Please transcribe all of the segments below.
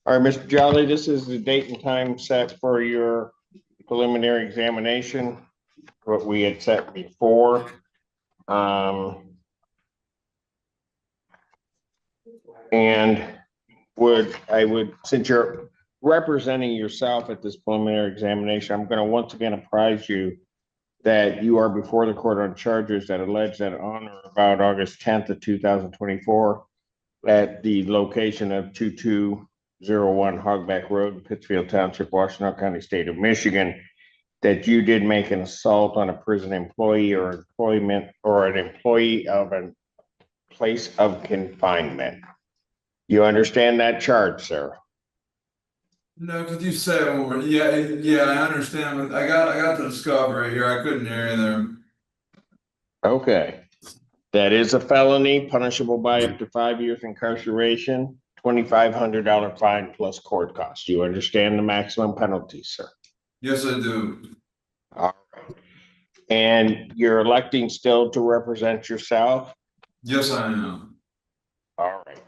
All right, Mr. Jolly, this is the date and time set for your preliminary examination, what we had set before. And since you're representing yourself at this preliminary examination, I'm going to once again apprise you that you are before the court on charges that allege that on or about August 10th of 2024 at the location of 2201 Hogback Road, Pittsfield Township, Washington County, State of Michigan, that you did make an assault on a prison employee or employment or an employee of a place of confinement. You understand that charge, sir? No, could you say it more? Yeah, I understand. But I got the discovery here. I couldn't hear you there. Okay. That is a felony punishable by up to 5 years incarceration, $2,500 fine plus court costs. You understand the maximum penalty, sir? Yes, I do. All right. And you're electing still to represent yourself? Yes, I am. All right.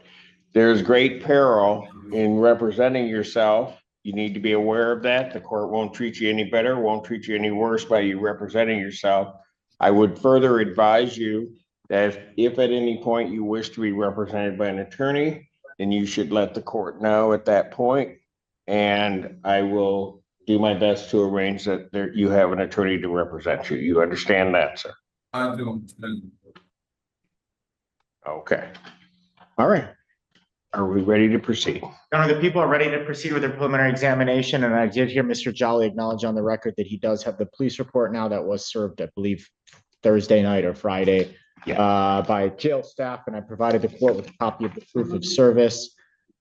There's great peril in representing yourself. You need to be aware of that. The court won't treat you any better, won't treat you any worse by you representing yourself. I would further advise you that if at any point you wish to be represented by an attorney, then you should let the court know at that point. And I will do my best to arrange that you have an attorney to represent you. You understand that, sir? I do understand. Okay. All right. Are we ready to proceed? Your Honor, the people are ready to proceed with their preliminary examination, and I did hear Mr. Jolly acknowledge on the record that he does have the police report now that was served, I believe, Thursday night or Friday by jail staff, and I provided the court with a copy of the proof of service.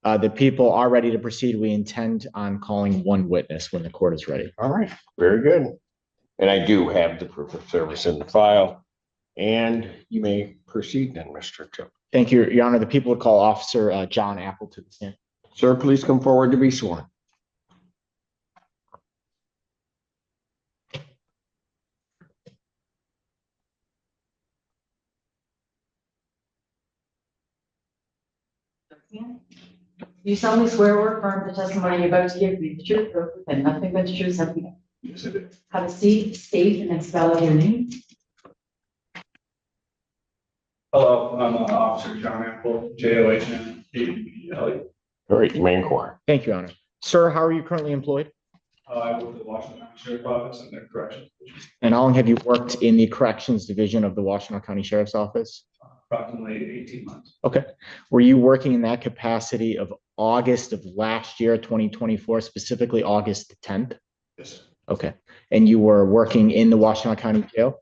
The people are ready to proceed. We intend on calling one witness when the court is ready. All right, very good. And I do have the proof of service in the file, and you may proceed then, Mr. Joe. Thank you, Your Honor. The people would call Officer John Apple to the stand. Sir, please come forward to be sworn. You solemnly swear or affirm the testimony you're about to give me the truth and nothing but the truth. Yes, I do. Have a seat, state and spell out your name. Hello, I'm Officer John Apple, JOHN. All right, you may inquire. Thank you, Your Honor. Sir, how are you currently employed? I work at the Washington County Sheriff's Office and their corrections division. And how long have you worked in the corrections division of the Washington County Sheriff's Office? Approximately 18 months. Okay. Were you working in that capacity of August of last year, 2024, specifically August 10th? Yes. Okay. And you were working in the Washington County Jail?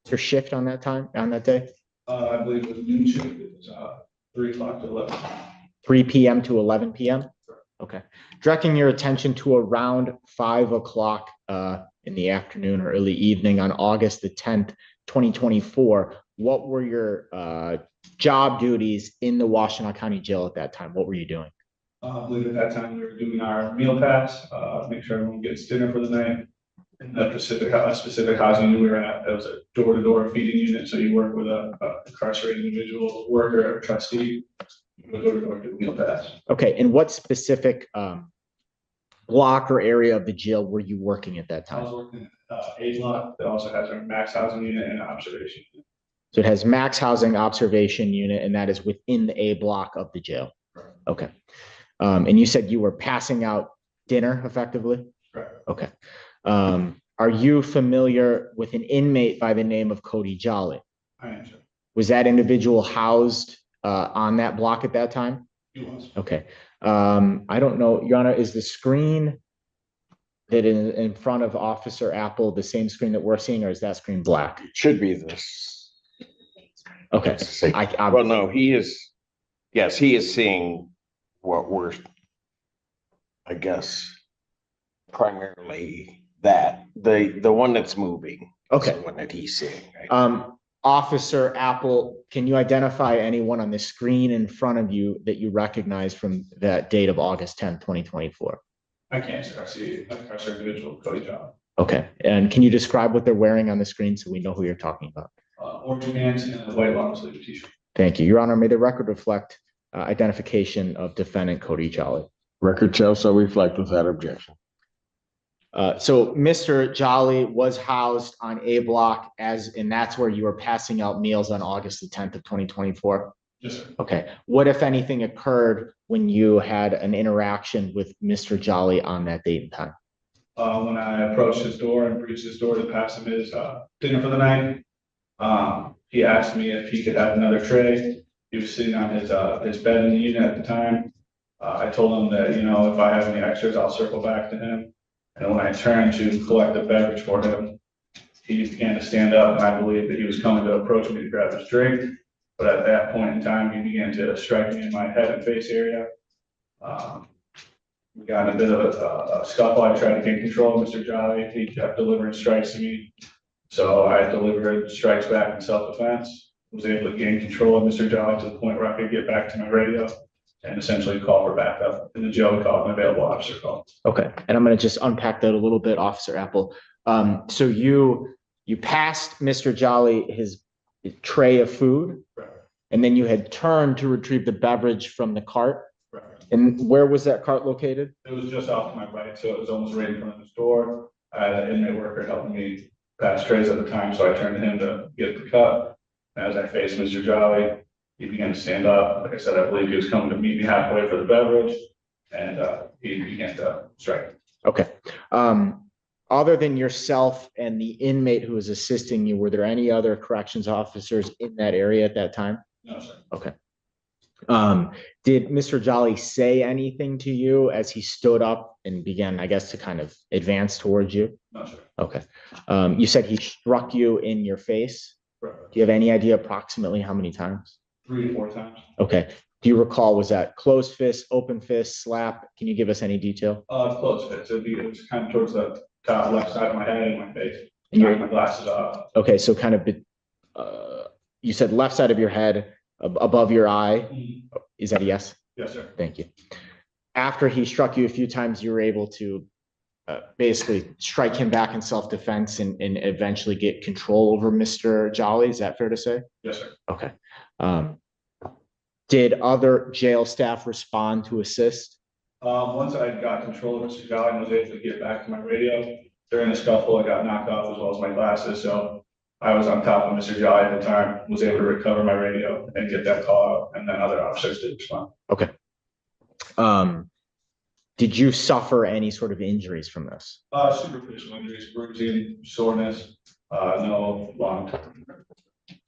Your shift on that time, on that day? I believe it was noon shift. It was 3 o'clock to 11. 3 p.m. to 11 p.m.? Okay. Directing your attention to around 5 o'clock in the afternoon or early evening on August the 10th, 2024, what were your job duties in the Washington County Jail at that time? What were you doing? I believe at that time we were doing our meal pass, make sure everyone gets dinner for the night. In the specific housing we were at, that was a door-to-door feeding unit. So you work with a incarcerated individual, worker, or trustee, door-to-door do meal pass. Okay. And what specific block or area of the jail were you working at that I time? was working at A block that also has our max housing unit and observation unit. So it has max housing observation unit, and that is within the A block of the jail. Correct. Okay. And you said you were passing out dinner effectively? Correct. Okay. Are you familiar with an inmate by the name of Cody Jolly? I am, sir. Was that individual housed on that block at that time? He was. Okay. I don't know, Your Honor, is the screen that in front of Officer Apple the same screen that we're seeing, or is that screen black? It should be this. Okay. Well, no, he is. Yes, he is seeing what we're, I guess, primarily that the one that's moving. Okay. Is the one that he's seeing. Right? Officer Apple, can you identify anyone on the screen in front of you that you recognize from that date of August 10th, 2024? I can't, sir. I see an incarcerated individual, Cody John. Okay. And can you describe what they're wearing on the screen so we know who you're talking about? Orange pants and a white long sleeve t-shirt. Thank you. Your Honor, may the record reflect identification of defendant Cody Jolly. Record shall so reflect without objection. So Mr. Jolly was housed on A block and that's where you were passing out meals on August the 10th of 2024. Yes, sir. Okay. What, if anything, occurred when you had an interaction with Mr. Jolly on that date and time? When I approached his door and breached his door to pass him his dinner for the night, he asked me if he could have another tray. He was sitting on his bed in the unit at the time. I told him that, you know, if I have any extras, I'll circle back to him. And when I turned to collect a beverage for him, he began to stand up, and I believed that he was coming to approach me to grab his drink. But at that point in time, he began to strike me in my head and face area. We got in a bit of a scuffle. I tried to gain control of Mr. Jolly. He kept delivering strikes to me. So I delivered strikes back in self-defense. Was able to gain control of Mr. Jolly to the point where I could get back to my radio and essentially call for backup. In the jail, we called an available officer call. Okay. And I'm going to just unpack that a little bit, Officer Apple. So you passed Mr. Jolly his tray of food, Right. and then you had turned to retrieve the beverage from the cart. Right. And where was that cart located? It was just off to my right, so it was almost right in front of his door. I had an inmate worker helping me pass trays at the time, so I turned to him to get the cup. As I faced Mr. Jolly, he began to stand up. Like I said, I believe he was coming to meet me halfway for the beverage, and he began to strike. Okay. Other than yourself and the inmate who was assisting you, were there any other corrections officers in that area at that time? No, sir. Okay. Did Mr. Jolly say anything to you as he stood up and began, I guess, to kind of advance towards you? No, sir. Okay. You said he struck you in your face. Right. Do you have any idea approximately how many times? 3 to 4 times. Okay. Do you recall, was that closed fist, open fist, slap? Can you give us any detail? Close fit. So it was kind of towards the top left side of my head and my face. And Knocked my glasses off. Okay, so kind of, you said left side of your head, above your eye. Is that a yes? Yes, sir. Thank you. After he struck you a few times, you were able to basically strike him back in self-defense and eventually get control over Mr. Jolly. Is that fair to say? Yes, sir. Okay. Did other jail staff respond to assist? Once I got control of Mr. Jolly and was able to get back to my radio, during the scuffle, I got knocked off as well as my glasses. So I was on top of Mr. Jolly at the time, was able to recover my radio and get that call out, and then other officers did respond. Okay. Did you suffer any sort of injuries from this? Superficial injuries, bruising, soreness, no long-term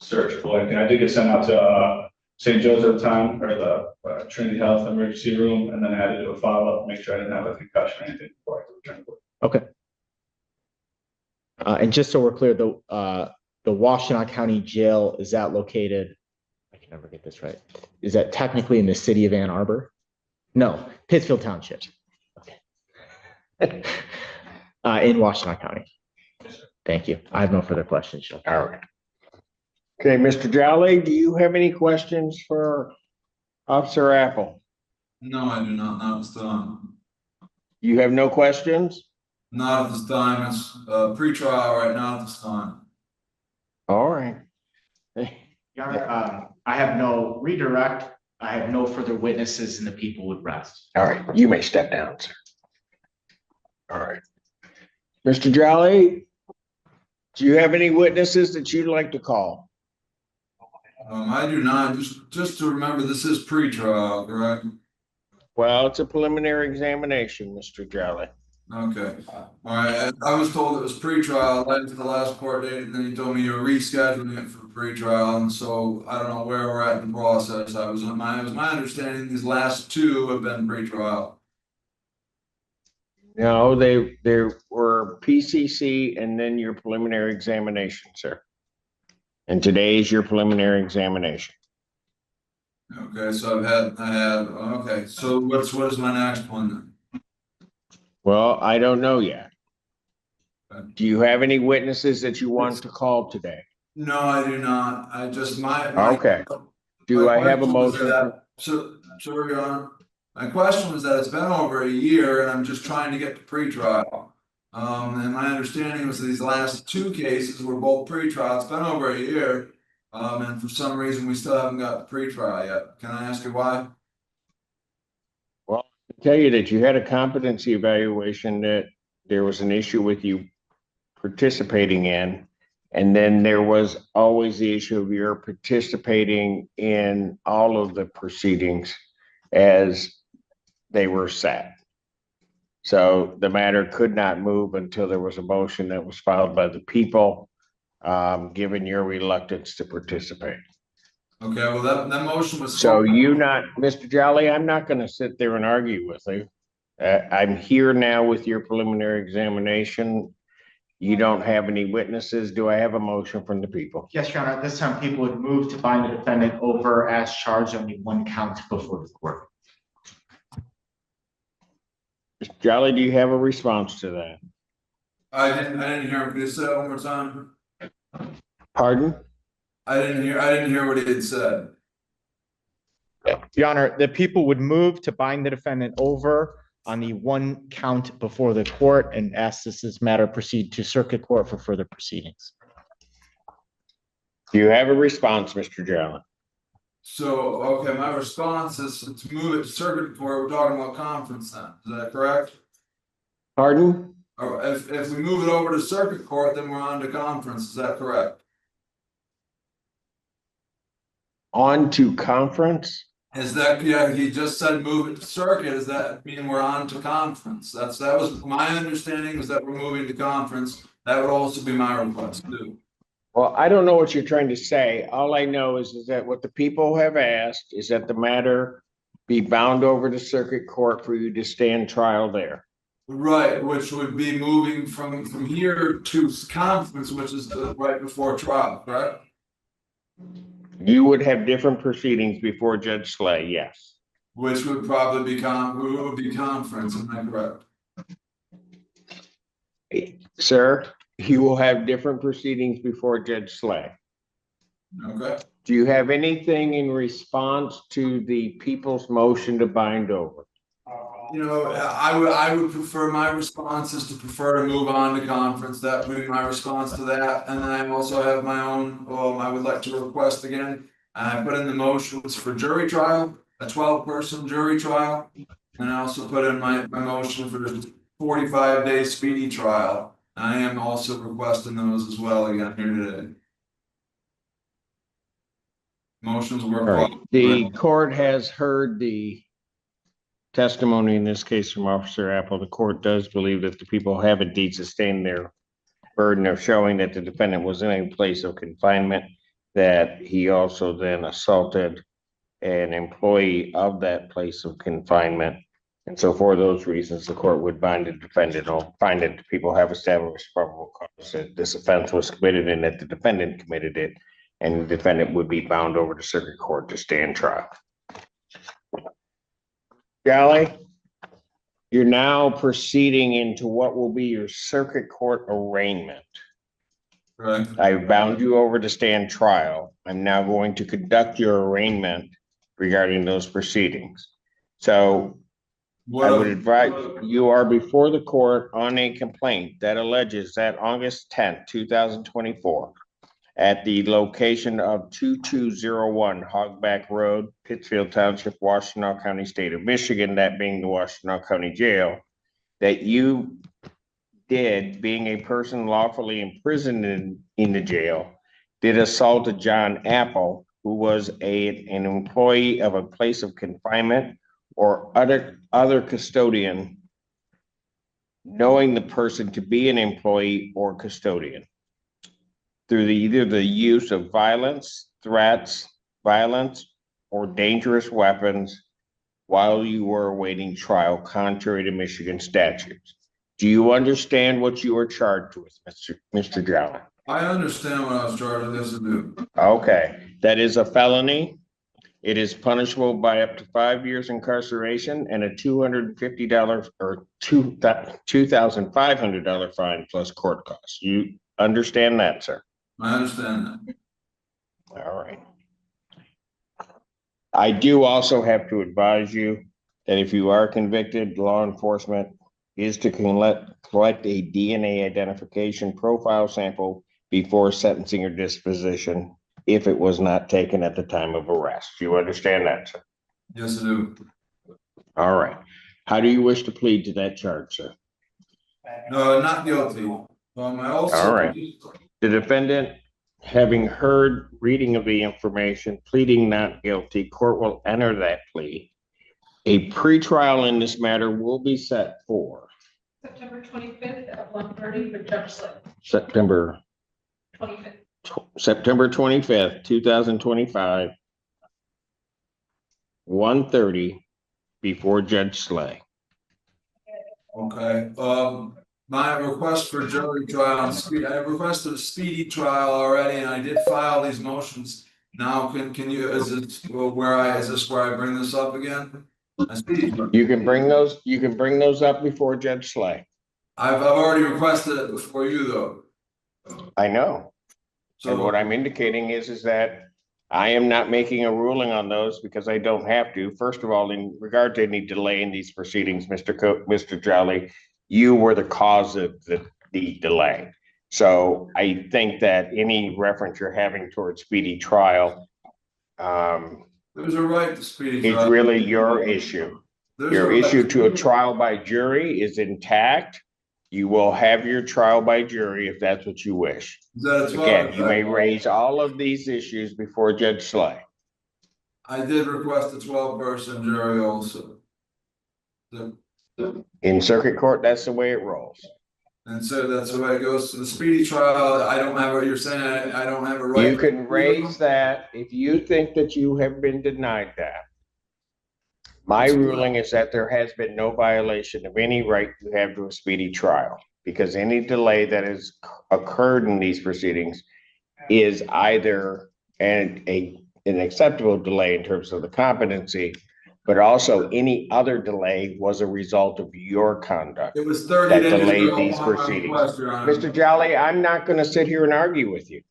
surgical. And I did get sent out to St. Joe's at the time, or the Trinity Health emergency room, and then I had to do a follow-up, make sure I didn't have a concussion or anything before I could return to work. Okay. And just so we're clear, the Washtenaw County Jail, is that located? I can never get this right. Is that technically in the city of Ann Arbor? No, Pittsfield Township. Okay. In Washtenaw County. Thank you. I have no further questions, Joe. All right. Okay, Mr. Jolly, do you have any questions for Officer Apple? No, I do not. Not at this time. You have no questions? Not at this time. It's pre-trial right now at this time. All right. Your Honor, I have no redirect. I have no further witnesses and the people would rest. All right, you may step down, sir. All right. Mr. Jolly, do you have any witnesses that you'd like to call? I do not. Just to remember, this is pre-trial, correct? Well, it's a preliminary examination, Mr. Jolly. Okay. All right. I was told it was pre-trial, led to the last court date, and then you told me you were rescheduling it for pre-trial, and so I don't know where we're at in the process. It was my understanding these last two have been pre-trial. No, they were PCC and then your preliminary examination, sir. And today is your preliminary examination. Okay, so okay. So what is my next one then? Well, I don't know yet. Okay. Do you have any witnesses that you want to call today? No, I do not. I just my Okay. Do I have a motion? So Your Honor, my question was that it's been over a year and I'm just trying to get to pre-trial. And my understanding was these last two cases were both pre-trial. It's been over a year. And for some reason, we still haven't got the pre-trial yet. Can I ask you why? Well, I tell you that you had a competency evaluation that there was an issue with you participating in. And then there was always the issue of your participating in all of the proceedings as they were set. So the matter could not move until there was a motion that was filed by the people, given your reluctance to participate. Okay, well, that motion was. So you not, Mr. Jolly, I'm not gonna sit there and argue with you. I'm here now with your preliminary examination. You don't have any witnesses. Do I have a motion from the people? Yes, Your Honor, at this time, people would move to bind the defendant over as charged on the one count before the court. Mr. Jolly, do you have a response to that? I didn't hear him. Could you say that one more time? Pardon? I didn't hear what he had said. Your Honor, the people would move to bind the defendant over on the one count before the court and ask this matter proceed to circuit court for further proceedings. Do you have a response, Mr. Jolly? So, okay, my response is to move it to circuit court. We're talking about conference then. Is that correct? Pardon? Or if we move it over to circuit court, then we're on to conference. Is that correct? On to conference? Is that, yeah, he just said move it to circuit. Does that mean we're on to conference? That was my understanding, was that we're moving to conference. That would also be my request too. Well, I don't know what you're trying to say. All I know is that what the people have asked is that the matter be bound over to circuit court for you to stand trial there. Right, which would be moving from here to conference, which is right before trial, correct? You would have different proceedings before Judge Slay, yes. Which would probably be conference, am I correct? Sir, you will have different proceedings before Judge Slay. Okay. Do you have anything in response to the people's motion to bind over? You know, I would prefer, my response is to prefer to move on to conference. That would be my response to that. And then I also have my own, I would like to request again. I put in the motions for jury trial, a 12-person jury trial. And I also put in my motion for the 45-day speedy trial. I am also requesting those as well again here today. Motions were. All right. The court has heard the testimony in this case from Officer Apple. The court does believe that the people have indeed sustained their burden of showing that the defendant was in a place of confinement, that he also then assaulted an employee of that place of confinement. And so for those reasons, the court would bind the defendant or find that the people have established probable cause that this offense was committed and that the defendant committed it, and the defendant would be bound over to circuit court to stand trial. Jolly, you're now proceeding into what will be your circuit court arraignment. Right. I've bound you over to stand trial. I'm now going to conduct your arraignment regarding those proceedings. So I would advise you are before the court on a complaint that alleges that August 10th, 2024, at the location of 2201 Hogback Road, Pittsfield Township, Washtenaw County, State of Michigan, that being the Washtenaw County Jail, that you did, being a person lawfully imprisoned in the jail, did assault a John Apple, who was an employee of a place of confinement or other custodian, knowing the person to be an employee or custodian, through either the use of violence, threats, violence, or dangerous weapons while you were awaiting trial, contrary to Michigan statutes. Do you understand what you are charged with, Mr. Jolly? I understand what I was charged with, yes, I do. Okay, that is a felony. It is punishable by up to 5 years incarceration and a $250 or $2,500 fine plus court costs. You understand that, sir? I understand that. All right. I do also have to advise you that if you are convicted, law enforcement is to collect a DNA identification profile sample before sentencing or disposition if it was not taken at the time of arrest. You understand that, sir? Yes, I do. All right. How do you wish to plead to that charge, sir? No, not guilty. I also. All right. The defendant, having heard reading of the information, pleading not guilty, court will enter that plea. A pretrial in this matter will be set for September 25th at 1:30 for Judge Slay. September 25th, 2025, 1:30 before Judge Slay. Okay, my request for jury trial, I requested a speedy trial already, and I did file these motions. Now, can you, is this where I bring this up again? You can bring those up before Judge Slay. I've already requested it before you, though. I know. So And what I'm indicating is that I am not making a ruling on those because I don't have to. First of all, in regard to any delay in these proceedings, Mr. Jolly, you were the cause of the delay. So I think that any reference you're having towards speedy trial, there's a right to speedy trial. it's really your issue. Your issue to a trial by jury is intact. You will have your trial by jury if that's what you wish. Again, you may raise all of these issues before Judge Slay. I did request a 12-person jury also. In circuit court, that's the way it rolls. And so that's the way it goes to the speedy trial. I don't have what you're saying. I don't have a right. You can raise that if you think that you have been denied that. My ruling is that there has been no violation of any right you have to a speedy trial, because any delay that has occurred in these proceedings is either an acceptable delay in terms of the competency, but also any other delay was a result of your conduct. It was 30 that days delayed ago these on my proceedings. request, Your Honor. Mr. Jolly, I'm not going to sit here and argue with you.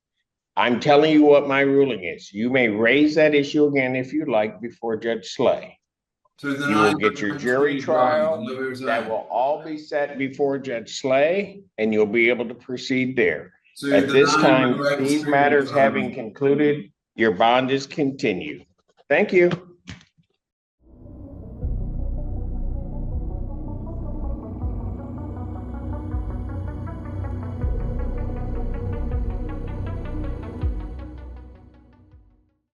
I'm telling you what my ruling is. You may raise that issue again if you like before Judge Slay. To You deny will get your jury trial. That will all be set before Judge Slay, and you'll be able to proceed there. At this time, these matters having concluded, your bond is continued. Thank you.